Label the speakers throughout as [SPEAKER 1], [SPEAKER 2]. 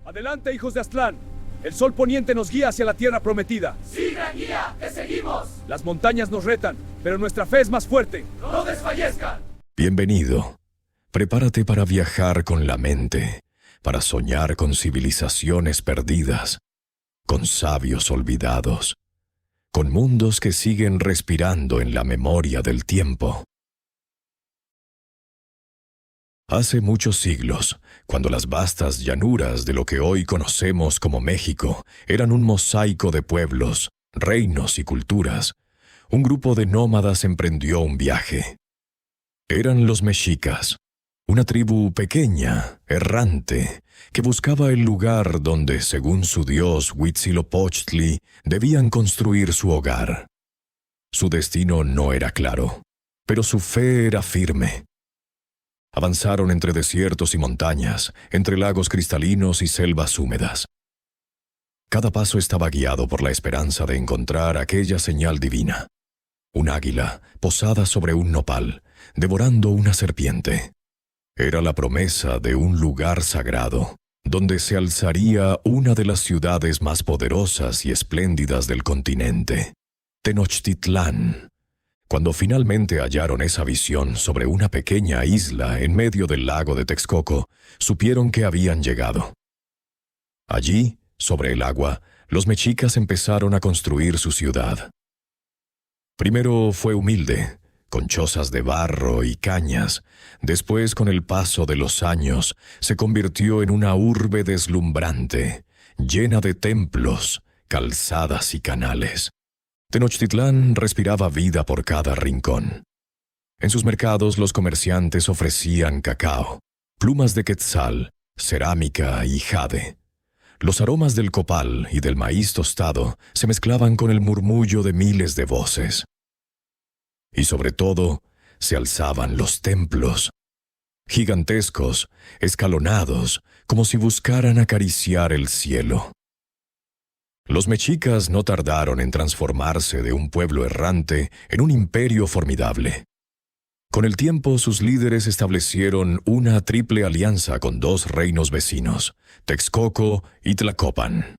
[SPEAKER 1] Adelante, hijos de Aztlán. El sol poniente nos guía hacia la tierra prometida.
[SPEAKER 2] ¡Sí, gran guía! ¡Te seguimos!
[SPEAKER 1] Las montañas nos retan, pero nuestra fe es más fuerte.
[SPEAKER 2] ¡No desfallezcan!
[SPEAKER 3] Bienvenido. Prepárate para viajar con la mente, para soñar con civilizaciones perdidas, con sabios olvidados, con mundos que siguen respirando en la memoria del tiempo. Hace muchos siglos, cuando las vastas llanuras de lo que hoy conocemos como México eran un mosaico de pueblos, reinos y culturas, un grupo de nómadas emprendió un viaje. Eran los mexicas, una tribu pequeña, errante, que buscaba el lugar donde, según su dios Huitzilopochtli, debían construir su hogar. Su destino no era claro, pero su fe era firme. Avanzaron entre desiertos y montañas, entre lagos cristalinos y selvas húmedas. Cada paso estaba guiado por la esperanza de encontrar aquella señal divina. Un águila posada sobre un nopal, devorando una serpiente. Era la promesa de un lugar sagrado, donde se alzaría una de las ciudades más poderosas y espléndidas del continente, Tenochtitlán. Cuando finalmente hallaron esa visión sobre una pequeña isla en medio del lago de Texcoco, supieron que habían llegado. Allí, sobre el agua, los mexicas empezaron a construir su ciudad. Primero fue humilde, con chozas de barro y cañas. Después, con el paso de los años, se convirtió en una urbe deslumbrante, llena de templos, calzadas y canales. Tenochtitlán respiraba vida por cada rincón. En sus mercados los comerciantes ofrecían cacao, plumas de quetzal, cerámica y jade. Los aromas del copal y del maíz tostado se mezclaban con el murmullo de miles de voces. Y sobre todo, se alzaban los templos, gigantescos, escalonados, como si buscaran acariciar el cielo. Los mexicas no tardaron en transformarse de un pueblo errante en un imperio formidable. Con el tiempo, sus líderes establecieron una triple alianza con dos reinos vecinos, Texcoco y Tlacopan.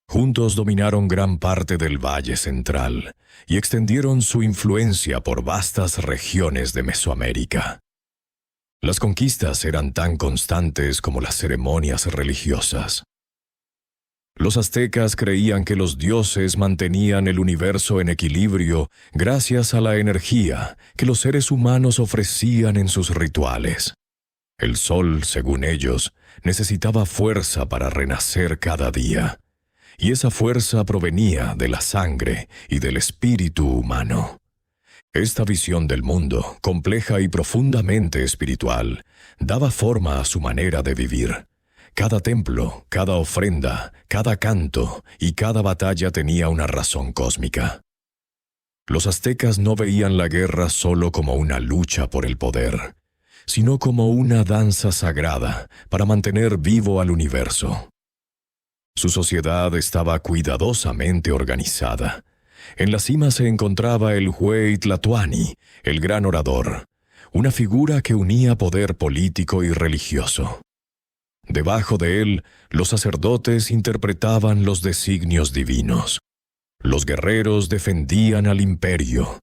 [SPEAKER 3] Juntos dominaron gran parte del Valle Central y extendieron su influencia por vastas regiones de Mesoamérica. Las conquistas eran tan constantes como las ceremonias religiosas. Los aztecas creían que los dioses mantenían el universo en equilibrio gracias a la energía que los seres humanos ofrecían en sus rituales. El sol, según ellos, necesitaba fuerza para renacer cada día, y esa fuerza provenía de la sangre y del espíritu humano. Esta visión del mundo, compleja y profundamente espiritual, daba forma a su manera de vivir. Cada templo, cada ofrenda, cada canto y cada batalla tenía una razón cósmica. Los aztecas no veían la guerra solo como una lucha por el poder, sino como una danza sagrada para mantener vivo al universo. Su sociedad estaba cuidadosamente organizada. En la cima se encontraba el Huey Tlatoani, el gran orador, una figura que unía poder político y religioso. Debajo de él, los sacerdotes interpretaban los designios divinos. Los guerreros defendían al imperio.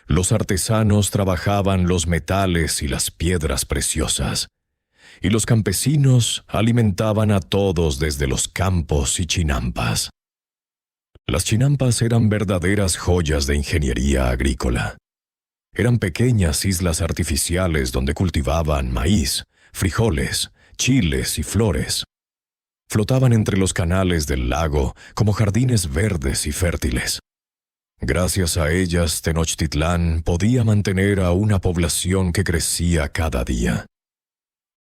[SPEAKER 3] Los artesanos trabajaban los metales y las piedras preciosas. Y los campesinos alimentaban a todos desde los campos y chinampas. Las chinampas eran verdaderas joyas de ingeniería agrícola. Eran pequeñas islas artificiales donde cultivaban maíz, frijoles, chiles y flores. Flotaban entre los canales del lago como jardines verdes y fértiles. Gracias a ellas, Tenochtitlán podía mantener a una población que crecía cada día.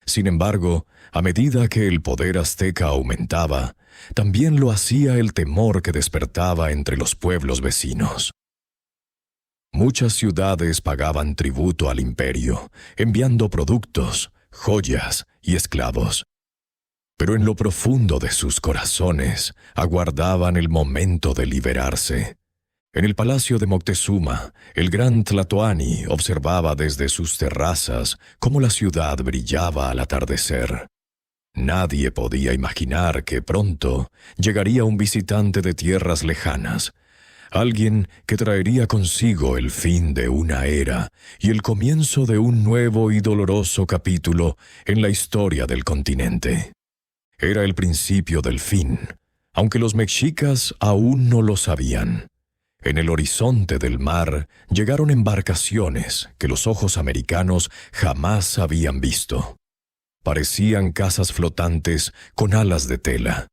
[SPEAKER 3] Sin embargo, a medida que el poder azteca aumentaba, también lo hacía el temor que despertaba entre los pueblos vecinos. Muchas ciudades pagaban tributo al imperio, enviando productos, joyas y esclavos. Pero en lo profundo de sus corazones aguardaban el momento de liberarse. En el palacio de Moctezuma, el gran Tlatoani observaba desde sus terrazas cómo la ciudad brillaba al atardecer. Nadie podía imaginar que pronto llegaría un visitante de tierras lejanas, alguien que traería consigo el fin de una era y el comienzo de un nuevo y doloroso capítulo en la historia del continente. Era el principio del fin, aunque los mexicas aún no lo sabían. En el horizonte del mar llegaron embarcaciones que los ojos americanos jamás habían visto. Parecían casas flotantes con alas de tela.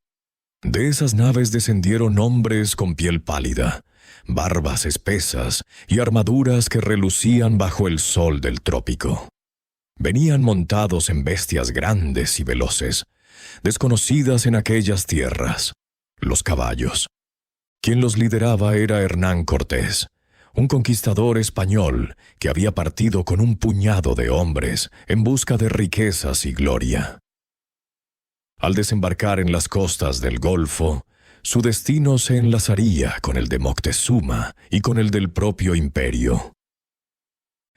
[SPEAKER 3] De esas naves descendieron hombres con piel pálida, barbas espesas y armaduras que relucían bajo el sol del trópico. Venían montados en bestias grandes y veloces, desconocidas en aquellas tierras, los caballos. Quien los lideraba era Hernán Cortés, un conquistador español que había partido con un puñado de hombres en busca de riquezas y gloria. Al desembarcar en las costas del Golfo, su destino se enlazaría con el de Moctezuma y con el del propio imperio.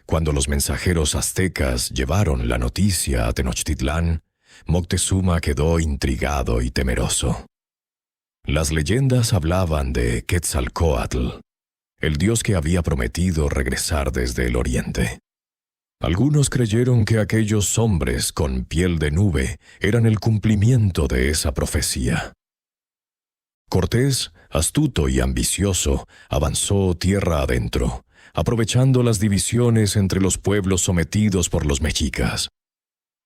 [SPEAKER 3] Cuando los mensajeros aztecas llevaron la noticia a Tenochtitlán, Moctezuma quedó intrigado y temeroso. Las leyendas hablaban de Quetzalcóatl, el dios que había prometido regresar desde el oriente. Algunos creyeron que aquellos hombres con piel de nube eran el cumplimiento de esa profecía. Cortés, astuto y ambicioso, avanzó tierra adentro, aprovechando las divisiones entre los pueblos sometidos por los mexicas.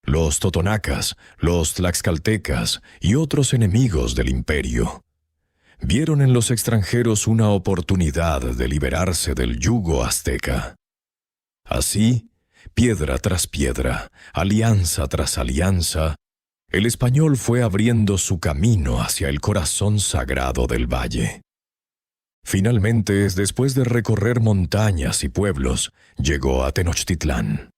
[SPEAKER 3] Los totonacas, los tlaxcaltecas y otros enemigos del imperio vieron en los extranjeros una oportunidad de liberarse del yugo azteca. Así, piedra tras piedra, alianza tras alianza, el español fue abriendo su camino hacia el corazón sagrado del valle. Finalmente, después de recorrer montañas y pueblos, llegó a Tenochtitlán.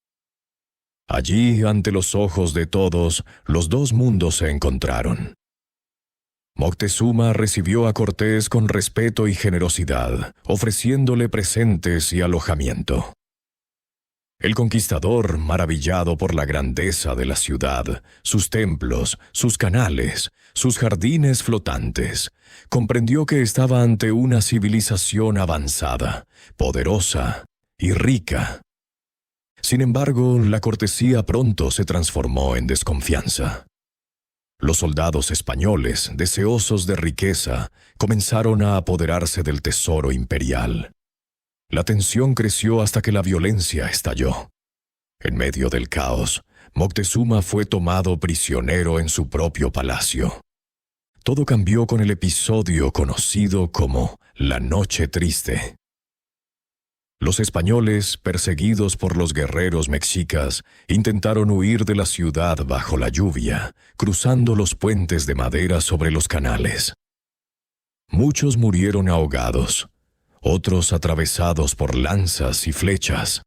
[SPEAKER 3] Allí, ante los ojos de todos, los dos mundos se encontraron. Moctezuma recibió a Cortés con respeto y generosidad, ofreciéndole presentes y alojamiento. El conquistador, maravillado por la grandeza de la ciudad, sus templos, sus canales, sus jardines flotantes, comprendió que estaba ante una civilización avanzada, poderosa y rica. Sin embargo, la cortesía pronto se transformó en desconfianza. Los soldados españoles, deseosos de riqueza, comenzaron a apoderarse del tesoro imperial. La tensión creció hasta que la violencia estalló. En medio del caos, Moctezuma fue tomado prisionero en su propio palacio. Todo cambió con el episodio conocido como la Noche Triste. Los españoles, perseguidos por los guerreros mexicas, intentaron huir de la ciudad bajo la lluvia, cruzando los puentes de madera sobre los canales. Muchos murieron ahogados, otros atravesados por lanzas y flechas.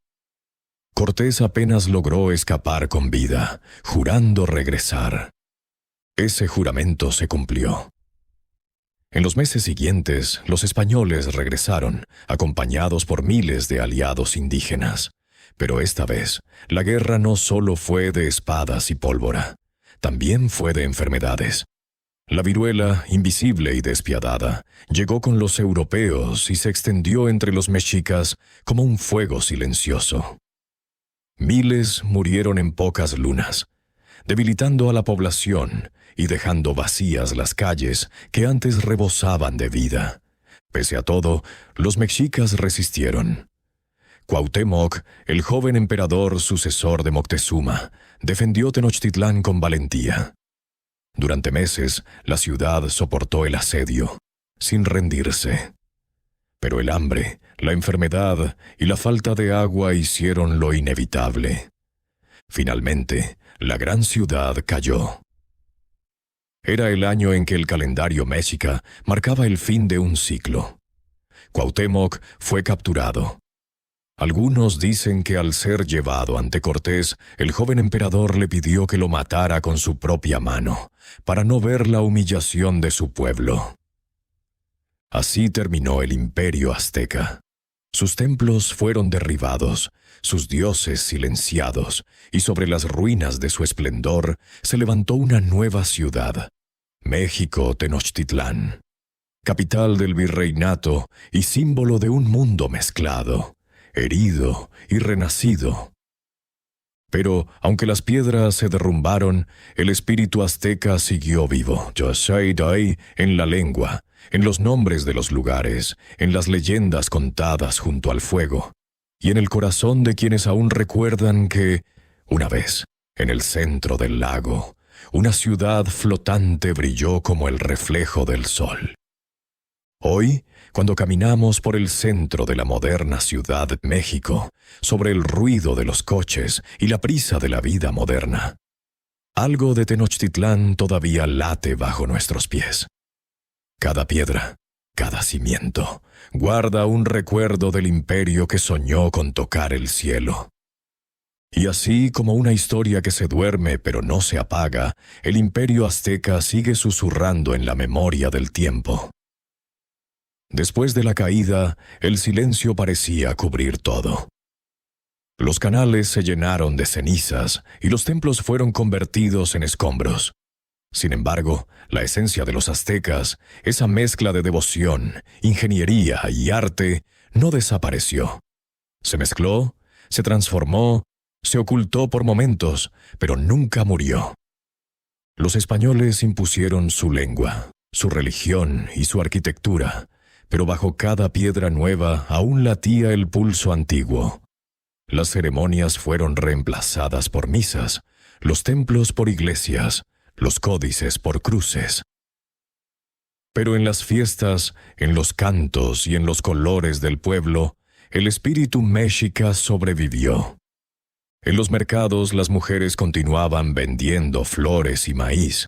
[SPEAKER 3] Cortés apenas logró escapar con vida, jurando regresar. Ese juramento se cumplió. En los meses siguientes, los españoles regresaron, acompañados por miles de aliados indígenas. Pero esta vez, la guerra no solo fue de espadas y pólvora, también fue de enfermedades. La viruela, invisible y despiadada, llegó con los europeos y se extendió entre los mexicas como un fuego silencioso. Miles murieron en pocas lunas, debilitando a la población y dejando vacías las calles que antes rebosaban de vida. Pese a todo, los mexicas resistieron. Cuauhtémoc, el joven emperador sucesor de Moctezuma, defendió Tenochtitlán con valentía. Durante meses, la ciudad soportó el asedio, sin rendirse. Pero el hambre, la enfermedad y la falta de agua hicieron lo inevitable. Finalmente, la gran ciudad cayó. Era el año en que el calendario mexica marcaba el fin de un ciclo. Cuauhtémoc fue capturado. Algunos dicen que al ser llevado ante Cortés, el joven emperador le pidió que lo matara con su propia mano, para no ver la humillación de su pueblo. Así terminó el imperio azteca. Sus templos fueron derribados, sus dioses silenciados, y sobre las ruinas de su esplendor se levantó una nueva ciudad, México Tenochtitlán, capital del virreinato y símbolo de un mundo mezclado, herido y renacido. Pero, aunque las piedras se derrumbaron, el espíritu azteca siguió vivo. Yo soy Dai en la lengua, en los nombres de los lugares, en las leyendas contadas junto al fuego, y en el corazón de quienes aún recuerdan que, una vez, en el centro del lago, una ciudad flotante brilló como el reflejo del sol. Hoy, cuando caminamos por el centro de la moderna Ciudad de México, sobre el ruido de los coches y la prisa de la vida moderna, algo de Tenochtitlán todavía late bajo nuestros pies. Cada piedra, cada cimiento, guarda un recuerdo del imperio que soñó con tocar el cielo. Y así como una historia que se duerme pero no se apaga, el imperio azteca sigue susurrando en la memoria del tiempo. Después de la caída, el silencio parecía cubrir todo. Los canales se llenaron de cenizas y los templos fueron convertidos en escombros. Sin embargo, la esencia de los aztecas, esa mezcla de devoción, ingeniería y arte, no desapareció. Se mezcló, se transformó, se ocultó por momentos, pero nunca murió. Los españoles impusieron su lengua, su religión y su arquitectura, pero bajo cada piedra nueva aún latía el pulso antiguo. Las ceremonias fueron reemplazadas por misas, los templos por iglesias, los códices por cruces. Pero en las fiestas, en los cantos y en los colores del pueblo, el espíritu mexica sobrevivió. En los mercados las mujeres continuaban vendiendo flores y maíz.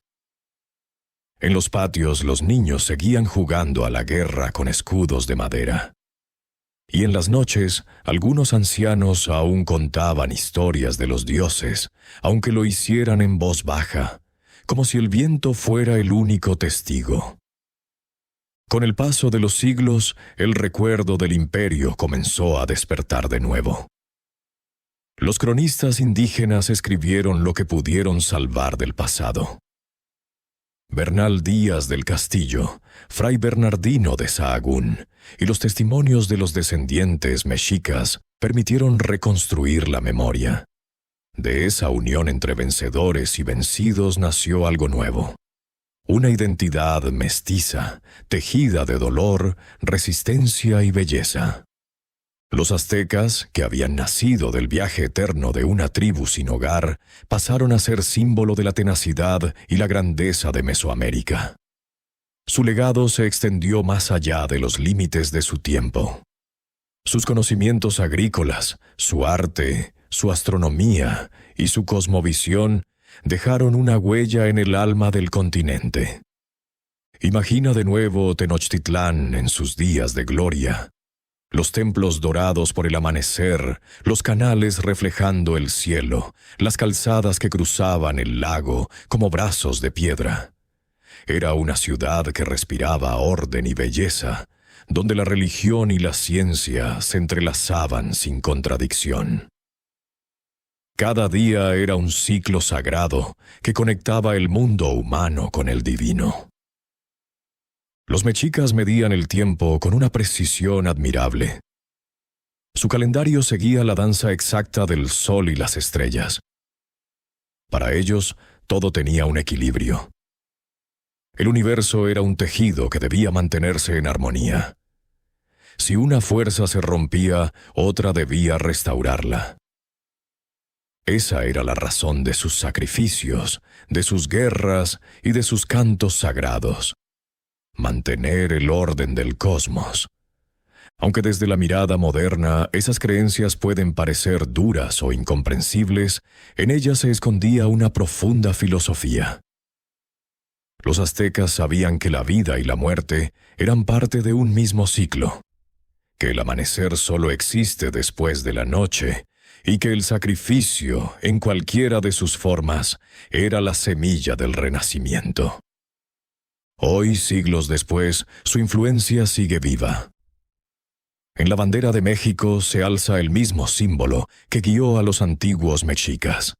[SPEAKER 3] En los patios los niños seguían jugando a la guerra con escudos de madera. Y en las noches, algunos ancianos aún contaban historias de los dioses, aunque lo hicieran en voz baja, como si el viento fuera el único testigo. Con el paso de los siglos, el recuerdo del imperio comenzó a despertar de nuevo. Los cronistas indígenas escribieron lo que pudieron salvar del pasado. Bernal Díaz del Castillo, Fray Bernardino de Sahagún y los testimonios de los descendientes mexicas permitieron reconstruir la memoria. De esa unión entre vencedores y vencidos nació algo nuevo. Una identidad mestiza, tejida de dolor, resistencia y belleza. Los aztecas, que habían nacido del viaje eterno de una tribu sin hogar, pasaron a ser símbolo de la tenacidad y la grandeza de Mesoamérica. Su legado se extendió más allá de los límites de su tiempo. Sus conocimientos agrícolas, su arte, su astronomía y su cosmovisión dejaron una huella en el alma del continente. Imagina de nuevo Tenochtitlán en sus días de gloria. Los templos dorados por el amanecer, los canales reflejando el cielo, las calzadas que cruzaban el lago como brazos de piedra. Era una ciudad que respiraba orden y belleza, donde la religión y la ciencia se entrelazaban sin contradicción. Cada día era un ciclo sagrado que conectaba el mundo humano con el divino. Los mexicas medían el tiempo con una precisión admirable. Su calendario seguía la danza exacta del sol y las estrellas. Para ellos, todo tenía un equilibrio. El universo era un tejido que debía mantenerse en armonía. Si una fuerza se rompía, otra debía restaurarla. Esa era la razón de sus sacrificios, de sus guerras y de sus cantos sagrados. Mantener el orden del cosmos. Aunque desde la mirada moderna esas creencias pueden parecer duras o incomprensibles, en ellas se escondía una profunda filosofía. Los aztecas sabían que la vida y la muerte eran parte de un mismo ciclo, que el amanecer solo existe después de la noche y que el sacrificio, en cualquiera de sus formas, era la semilla del renacimiento. Hoy, siglos después, su influencia sigue viva. En la bandera de México se alza el mismo símbolo que guió a los antiguos mexicas: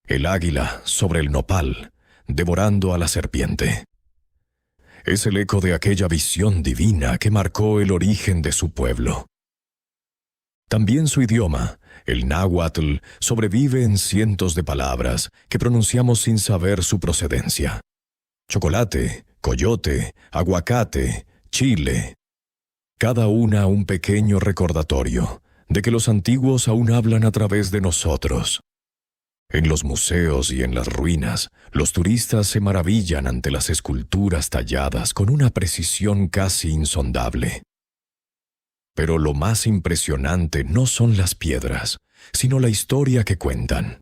[SPEAKER 3] el águila sobre el nopal, devorando a la serpiente. Es el eco de aquella visión divina que marcó el origen de su pueblo. También su idioma, el náhuatl, sobrevive en cientos de palabras que pronunciamos sin saber su procedencia. Chocolate, coyote, aguacate, chile. Cada una un pequeño recordatorio de que los antiguos aún hablan a través de nosotros. En los museos y en las ruinas, los turistas se maravillan ante las esculturas talladas con una precisión casi insondable. Pero lo más impresionante no son las piedras, sino la historia que cuentan.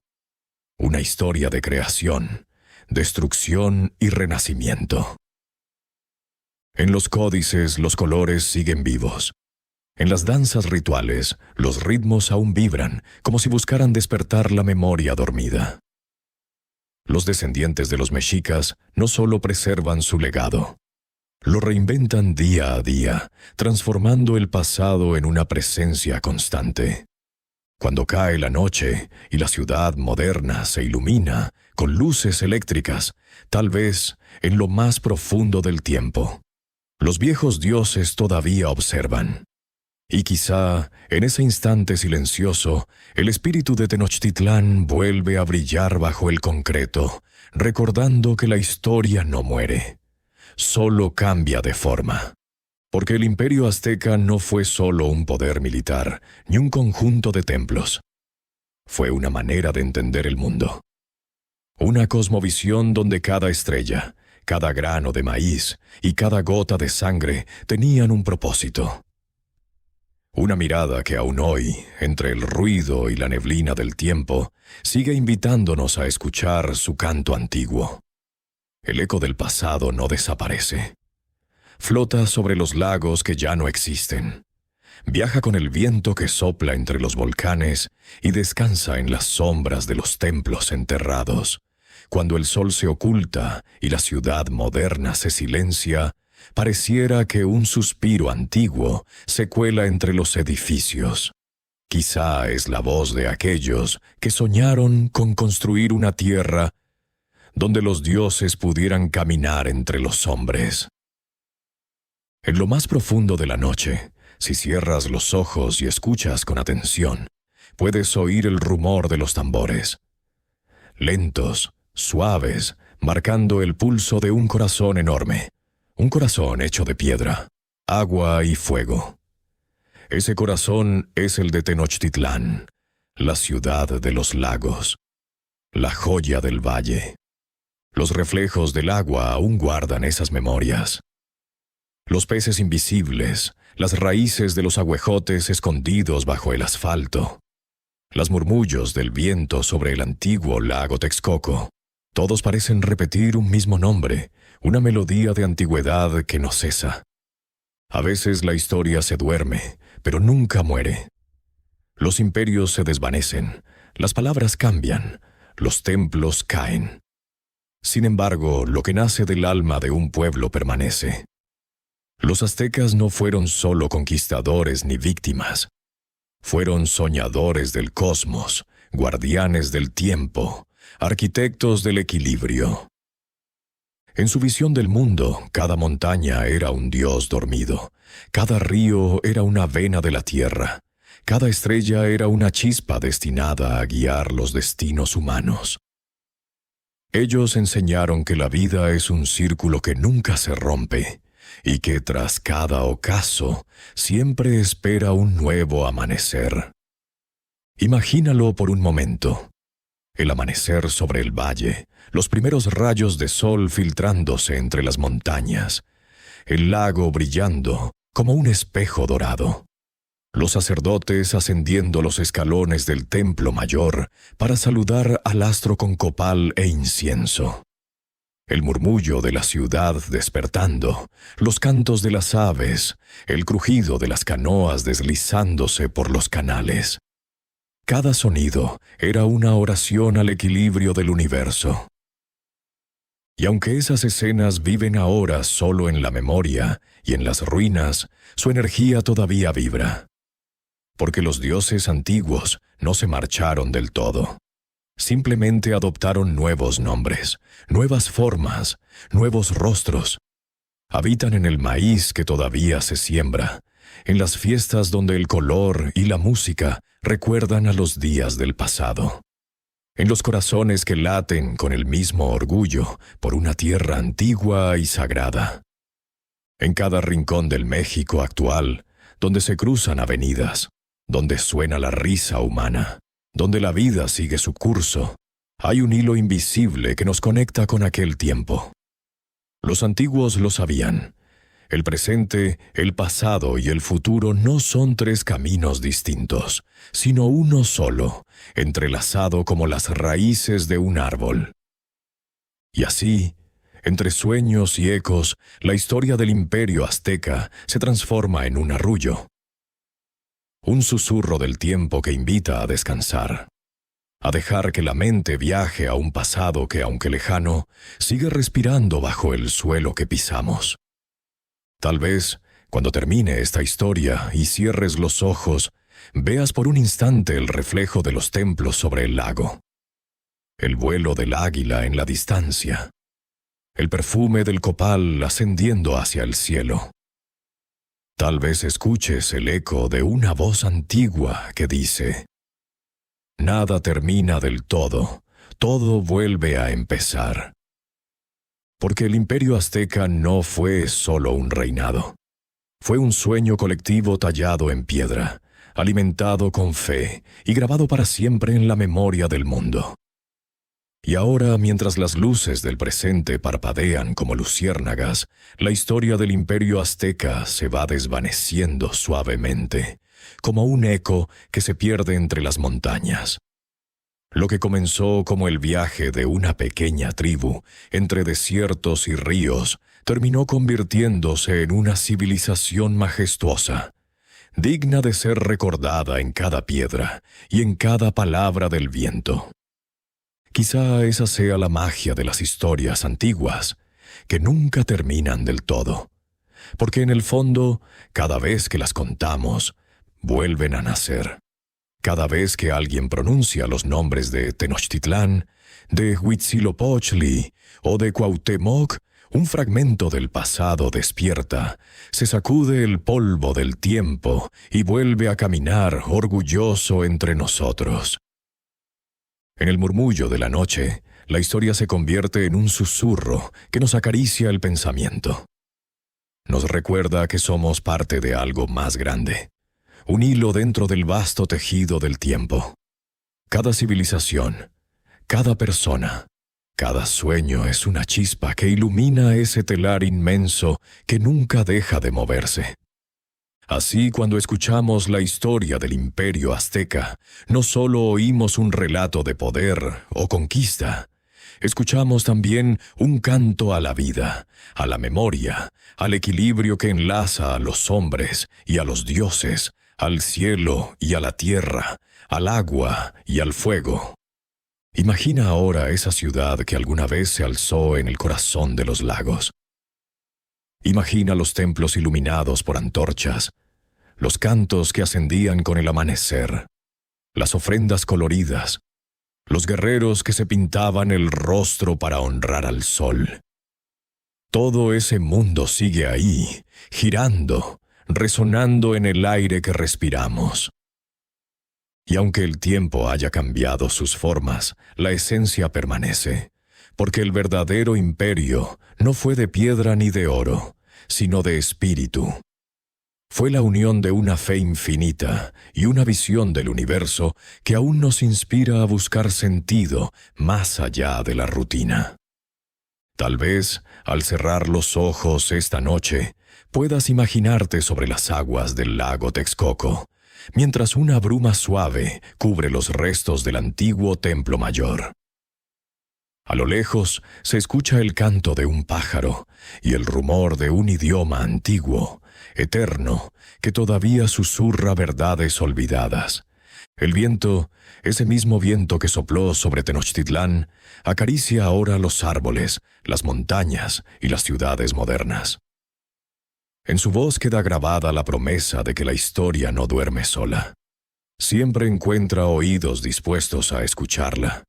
[SPEAKER 3] Una historia de creación, destrucción y renacimiento. En los códices los colores siguen vivos. En las danzas rituales, los ritmos aún vibran, como si buscaran despertar la memoria dormida. Los descendientes de los mexicas no solo preservan su legado, lo reinventan día a día, transformando el pasado en una presencia constante. Cuando cae la noche y la ciudad moderna se ilumina con luces eléctricas, tal vez en lo más profundo del tiempo, los viejos dioses todavía observan. Y quizá, en ese instante silencioso, el espíritu de Tenochtitlán vuelve a brillar bajo el concreto, recordando que la historia no muere, solo cambia de forma. Porque el imperio azteca no fue solo un poder militar, ni un conjunto de templos. Fue una manera de entender el mundo. Una cosmovisión donde cada estrella, cada grano de maíz y cada gota de sangre tenían un propósito. Una mirada que aún hoy, entre el ruido y la neblina del tiempo, sigue invitándonos a escuchar su canto antiguo. El eco del pasado no desaparece. Flota sobre los lagos que ya no existen. Viaja con el viento que sopla entre los volcanes y descansa en las sombras de los templos enterrados. Cuando el sol se oculta y la ciudad moderna se silencia, pareciera que un suspiro antiguo se cuela entre los edificios. Quizá es la voz de aquellos que soñaron con construir una tierra donde los dioses pudieran caminar entre los hombres. En lo más profundo de la noche, si cierras los ojos y escuchas con atención, puedes oír el rumor de los tambores. Lentos, suaves, marcando el pulso de un corazón enorme. Un corazón hecho de piedra, agua y fuego. Ese corazón es el de Tenochtitlán, la ciudad de los lagos, la joya del valle. Los reflejos del agua aún guardan esas memorias. Los peces invisibles, las raíces de los aguejotes escondidos bajo el asfalto, los murmullos del viento sobre el antiguo lago Texcoco. Todos parecen repetir un mismo nombre, una melodía de antigüedad que no cesa. A veces la historia se duerme, pero nunca muere. Los imperios se desvanecen, las palabras cambian, los templos caen. Sin embargo, lo que nace del alma de un pueblo permanece. Los aztecas no fueron solo conquistadores ni víctimas. Fueron soñadores del cosmos, guardianes del tiempo, arquitectos del equilibrio. En su visión del mundo, cada montaña era un dios dormido, cada río era una vena de la tierra, cada estrella era una chispa destinada a guiar los destinos humanos. Ellos enseñaron que la vida es un círculo que nunca se rompe, y que tras cada ocaso siempre espera un nuevo amanecer. Imagínalo por un momento. El amanecer sobre el valle, los primeros rayos de sol filtrándose entre las montañas, el lago brillando como un espejo dorado, los sacerdotes ascendiendo los escalones del templo mayor para saludar al astro con copal e incienso, el murmullo de la ciudad despertando, los cantos de las aves, el crujido de las canoas deslizándose por los canales. Cada sonido era una oración al equilibrio del universo. Y aunque esas escenas viven ahora solo en la memoria y en las ruinas, su energía todavía vibra. Porque los dioses antiguos no se marcharon del todo. Simplemente adoptaron nuevos nombres, nuevas formas, nuevos rostros. Habitan en el maíz que todavía se siembra, en las fiestas donde el color y la música recuerdan a los días del pasado, en los corazones que laten con el mismo orgullo por una tierra antigua y sagrada. En cada rincón del México actual, donde se cruzan avenidas, donde suena la risa humana, donde la vida sigue su curso, hay un hilo invisible que nos conecta con aquel tiempo. Los antiguos lo sabían. El presente, el pasado y el futuro no son tres caminos distintos, sino uno solo, entrelazado como las raíces de un árbol. Y así, entre sueños y ecos, la historia del imperio azteca se transforma en un arrullo. Un susurro del tiempo que invita a descansar, a dejar que la mente viaje a un pasado que, aunque lejano, sigue respirando bajo el suelo que pisamos. Tal vez, cuando termine esta historia y cierres los ojos, veas por un instante el reflejo de los templos sobre el lago, el vuelo del águila en la distancia, el perfume del copal ascendiendo hacia el cielo. Tal vez escuches el eco de una voz antigua que dice: «Nada termina del todo, todo vuelve a empezar». Porque el imperio azteca no fue solo un reinado. Fue un sueño colectivo tallado en piedra, alimentado con fe y grabado para siempre en la memoria del mundo. Y ahora, mientras las luces del presente parpadean como luciérnagas, la historia del imperio azteca se va desvaneciendo suavemente, como un eco que se pierde entre las montañas. Lo que comenzó como el viaje de una pequeña tribu entre desiertos y ríos terminó convirtiéndose en una civilización majestuosa, digna de ser recordada en cada piedra y en cada palabra del viento. Quizá esa sea la magia de las historias antiguas, que nunca terminan del todo, porque en el fondo, cada vez que las contamos, vuelven a nacer. Cada vez que alguien pronuncia los nombres de Tenochtitlán, de Huitzilopochtli o de Cuauhtémoc, un fragmento del pasado despierta, se sacude el polvo del tiempo y vuelve a caminar orgulloso entre nosotros. En el murmullo de la noche, la historia se convierte en un susurro que nos acaricia el pensamiento. Nos recuerda que somos parte de algo más grande. Un hilo dentro del vasto tejido del tiempo. Cada civilización, cada persona, cada sueño es una chispa que ilumina ese telar inmenso que nunca deja de moverse. Así, cuando escuchamos la historia del imperio azteca, no solo oímos un relato de poder o conquista, escuchamos también un canto a la vida, a la memoria, al equilibrio que enlaza a los hombres y a los dioses, al cielo y a la tierra, al agua y al fuego. Imagina ahora esa ciudad que alguna vez se alzó en el corazón de los lagos. Imagina los templos iluminados por antorchas, los cantos que ascendían con el amanecer, las ofrendas coloridas, los guerreros que se pintaban el rostro para honrar al sol. Todo ese mundo sigue ahí, girando, resonando en el aire que respiramos. Y aunque el tiempo haya cambiado sus formas, la esencia permanece, porque el verdadero imperio no fue de piedra ni de oro, sino de espíritu. Fue la unión de una fe infinita y una visión del universo que aún nos inspira a buscar sentido más allá de la rutina. Tal vez, al cerrar los ojos esta noche, puedas imaginarte sobre las aguas del lago Texcoco, mientras una bruma suave cubre los restos del antiguo templo mayor. A lo lejos se escucha el canto de un pájaro y el rumor de un idioma antiguo, eterno, que todavía susurra verdades olvidadas, El viento, ese mismo viento que sopló sobre Tenochtitlán, acaricia ahora los árboles, las montañas y las ciudades modernas. En su voz queda grabada la promesa de que la historia no duerme sola. Siempre encuentra oídos dispuestos a escucharla.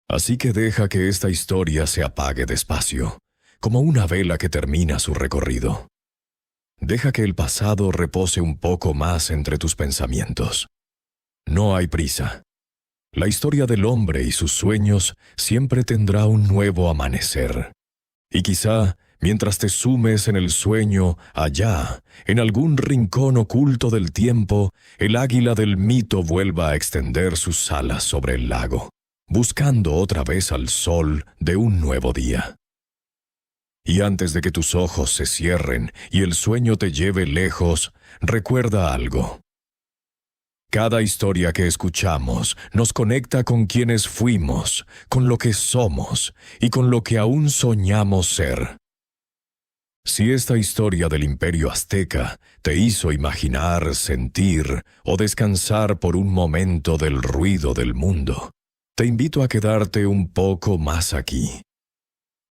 [SPEAKER 3] Así que deja que esta historia se apague despacio, como una vela que termina su recorrido. Deja que el pasado repose un poco más entre tus pensamientos. No hay prisa. La historia del hombre y sus sueños siempre tendrá un nuevo amanecer. Y quizá, mientras te sumes en el sueño, allá, en algún rincón oculto del tiempo, el águila del mito vuelva a extender sus alas sobre el lago, buscando otra vez al sol de un nuevo día. Y antes de que tus ojos se cierren y el sueño te lleve lejos, recuerda algo. Cada historia que escuchamos nos conecta con quienes fuimos, con lo que somos y con lo que aún soñamos ser. Si esta historia del Imperio Azteca te hizo imaginar, sentir o descansar por un momento del ruido del mundo, te invito a quedarte un poco más aquí.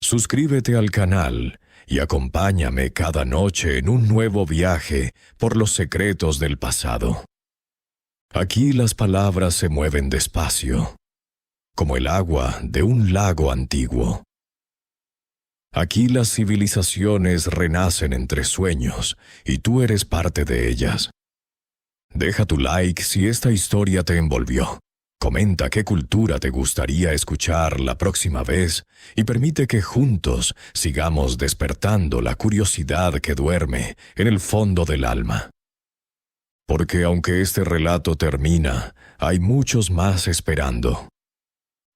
[SPEAKER 3] Suscríbete al canal y acompáñame cada noche en un nuevo viaje por los secretos del pasado. Aquí las palabras se mueven despacio, como el agua de un lago antiguo. Aquí las civilizaciones renacen entre sueños y tú eres parte de ellas. Deja tu like si esta historia te envolvió. Comenta qué cultura te gustaría escuchar la próxima vez y permite que juntos sigamos despertando la curiosidad que duerme en el fondo del alma. Porque aunque este relato termina, hay muchos más esperando.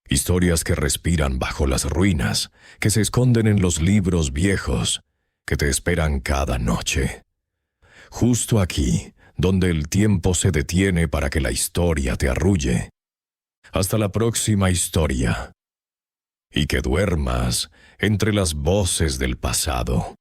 [SPEAKER 3] Historias que respiran bajo las ruinas, que se esconden en los libros viejos, que te esperan cada noche. Justo aquí, donde el tiempo se detiene para que la historia te arrulle. Hasta la próxima historia. Y que duermas entre las voces del pasado.